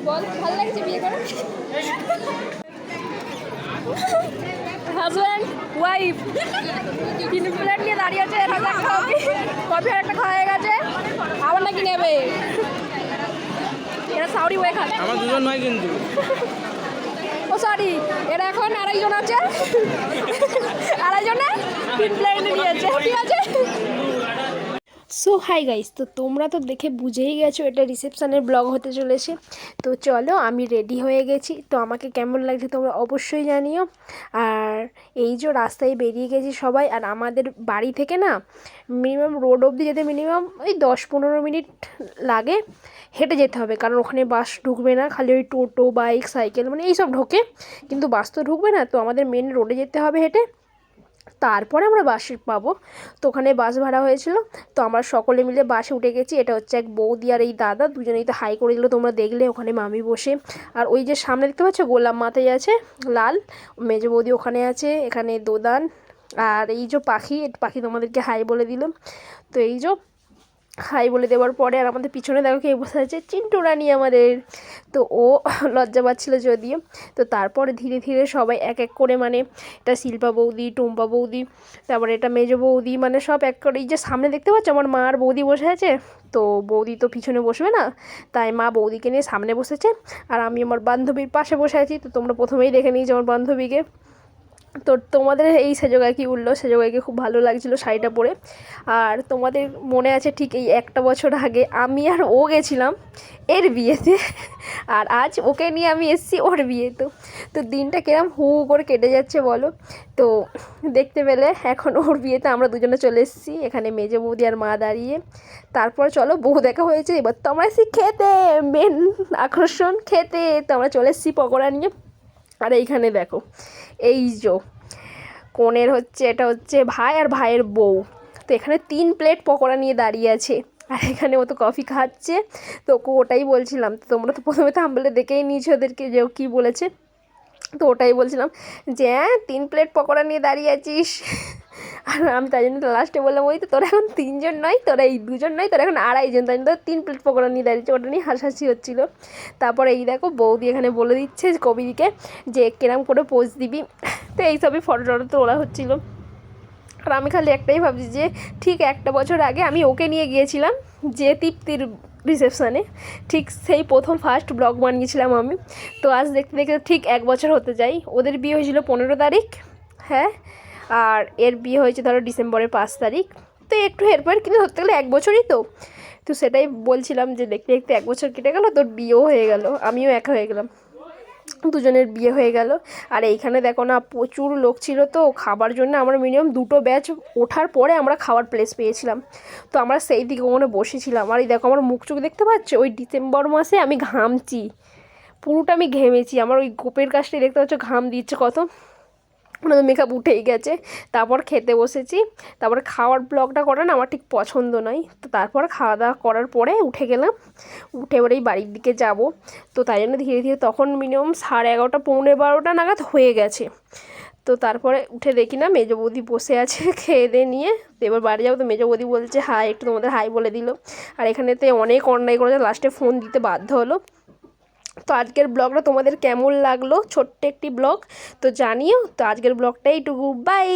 বল ভালো লাগছে বিয়ে করে? হাজব্যান্ড ওয়াইফ তিন প্লেট নিয়ে দাঁড়িয়ে আছে। কফি আর একটা খাওয়া হয়ে গেছে, আবার নাকি নেবে। এরা সাউরি ওয়ে খাবে, আমার দুজন নয় কিন্তু। ও সরি, এরা এখন আড়াইজন আছে, আড়াইজনে তিন প্লেট নিয়েছে। ঠিক আছে। সো হাই গাইস, তো তোমরা তো দেখে বুঝেই গেছো এটা রিসেপশানের ব্লগ হতে চলেছে। তো চলো আমি রেডি হয়ে গেছি, তো আমাকে কেমন লাগছে তোমরা অবশ্যই জানিও। আর এই যে রাস্তায় বেরিয়ে গেছি সবাই, আর আমাদের বাড়ি থেকে না মিনিমাম রোড অবধি যেতে মিনিমাম ওই 10-15 মিনিট লাগে, হেঁটে যেতে হবে, কারণ ওখানে বাস ঢুকবে না, খালি ওই টোটো বাইক সাইকেল মানে এইসব ঢোকে, কিন্তু বাস তো ঢুকবে না। তো আমাদের মেন রোডে যেতে হবে হেঁটে, তারপরে আমরা বাসে পাবো। তো ওখানে বাস ভাড়া হয়েছিল, তো আমরা সকলে মিলে বাসে উঠে গেছি। এটা হচ্ছে এক বৌদি আর এই দাদা, দুজনেই তো হাই করে দিল, তোমরা দেখলে ওখানে মামি বসে। আর ওই যে সামনে দেখতে পাচ্ছ গোলাম মাথায় আছে লাল, মেজো বৌদি ওখানে আছে, এখানে দোদান। আর এই যে পাখি, পাখি তোমাদেরকে হাই বলে দিলাম। তো এই যে হাই বলে দেওয়ার পরে আর আমাদের পিছনে দেখো কে বসে আছে, চিন্টু রানী আমাদের। তো ও লজ্জা পাচ্ছিল যদিও। তো তারপরে ধীরে ধীরে সবাই এক এক করে, মানে এটা শিল্পা বৌদি, টুম্পা বৌদি, তারপরে এটা মেজো বৌদি, মানে সব এক করে। এই যে সামনে দেখতে পাচ্ছ আমার মা আর বৌদি বসে আছে, তো বৌদি তো পিছনে বসবে না, তাই মা বৌদিকে নিয়ে সামনে বসেছে, আর আমি আমার বান্ধবীর পাশে বসে আছি। তো তোমরা প্রথমেই দেখে নিয়েছো আমার বান্ধবীকে। তো তোমাদের এই সেজগায় কি উঠলো, সেজগাইকে খুব ভালো লাগছিলো শাড়িটা পরে। আর তোমাদের মনে আছে ঠিক এই একটা বছর আগে আমি আর ও গেছিলাম এর বিয়েতে, আর আজ ওকে নিয়ে আমি এসেছি ওর বিয়ে। তো দিনটা কিরম হু করে কেটে যাচ্ছে বলো। তো দেখতে পেলে এখন ওর বিয়েতে আমরা দুজনে চলে এসেছি, এখানে মেজো বৌদি আর মা দাঁড়িয়ে। তারপর চলো বউ দেখা হয়েছে, এবার তো আমরা এসেছি খেতে, মেন আকর্ষণ খেতে। তো আমরা চলে এসেছি পকোড়া নিয়ে। আর এইখানে দেখো এই যে কনের হচ্ছে, এটা হচ্ছে ভাই আর ভাইয়ের বউ। তো এখানে 3 প্লেট পকোড়া নিয়ে দাঁড়িয়ে আছে, আর এখানে ও তো কফি খাচ্ছে। তো ওকে ওটাই বলছিলাম, তো তোমরা তো প্রথমে থাম্বনেলে দেখেই নিয়েছো ওদেরকে যে ও কী বলেছে। তো ওটাই বলছিলাম যে হ্যাঁ 3 প্লেট পকোড়া নিয়ে দাঁড়িয়ে আছিস। আর আমি তাই জন্য লাস্টে বললাম ওই তো তোরা এখন 3 জন নয়, তোরা এই 2 জন নয়, তোরা এখন 2.5 জন, তাই জন্য 3 প্লেট পকোড়া নিয়ে দাঁড়িয়েছে। ওটা নিয়ে হাসাহাসি হচ্ছিলো। তারপরে এই দেখো বৌদি এখানে বলে দিচ্ছে কবিদিকে যে কিরম করে পোজ দিবি। তো এইসবই ফটো টটো তোলা হচ্ছিলো। আর আমি খালি একটাই ভাবছি যে ঠিক একটা বছর আগে আমি ওকে নিয়ে গিয়েছিলাম যে তৃপ্তির রিসেপশানে, ঠিক সেই প্রথম ফার্স্ট ব্লগ বানিয়েছিলাম আমি। তো আজ দেখতে দেখতে ঠিক 1 বছর হতে যাই। ওদের বিয়ে হয়েছিল 15 তারিখ, হ্যাঁ, আর এর বিয়ে হয়েছে ধরো ডিসেম্বরের 5 তারিখ। তো একটু হেরফের, কিন্তু ধরতে গেলে 1 বছরই তো। তো সেটাই বলছিলাম যে দেখতে দেখতে 1 বছর কেটে গেল, তোর বিয়েও হয়ে গেল, আমিও একা হয়ে গেলাম, দুজনের বিয়ে হয়ে গেল। আর এইখানে দেখো না প্রচুর লোক ছিল, তো খাবার জন্য আমরা মিনিমাম 2টো ব্যাচ ওঠার পরে আমরা খাওয়ার প্লেস পেয়েছিলাম। তো আমরা সেই দিকে ওখানে বসেছিলাম। আর এই দেখো আমার মুখ চোখ দেখতে পাচ্ছ, ওই ডিসেম্বর মাসে আমি ঘামছি, পুরোটা আমি ঘেমেছি। আমার ওই গোপের কাছটাই দেখতে পাচ্ছ ঘাম দিচ্ছে কত, ওনাদের মেকআপ উঠেই গেছে। তারপর খেতে বসেছি। তারপরে খাওয়ার ব্লগটা করা না আমার ঠিক পছন্দ নয়। তো তারপর খাওয়া দাওয়া করার পরে উঠে গেলাম, উঠে এবার এই বাড়ির দিকে যাব। তো তাই জন্য ধীরে ধীরে তখন মিনিমাম 11:30 পৌনে 12টা নাগাদ হয়ে গেছে। তো তারপরে উঠে দেখি না মেজো বৌদি বসে আছে খেয়ে দিয়ে নিয়ে। তো এবার বাড়ি যাবো, তো মেজো বৌদি বলছে হাই, একটু তোমাদের হাই বলে দিল। আর এখানেতে অনেক অন্যায় করেছে, লাস্টে ফোন দিতে বাধ্য হলো। তো আজকের ব্লগটা তোমাদের কেমন লাগলো, ছোট্ট একটি ব্লগ, তো জানিও। তো আজকের ব্লগটা এইটুকু, বাই।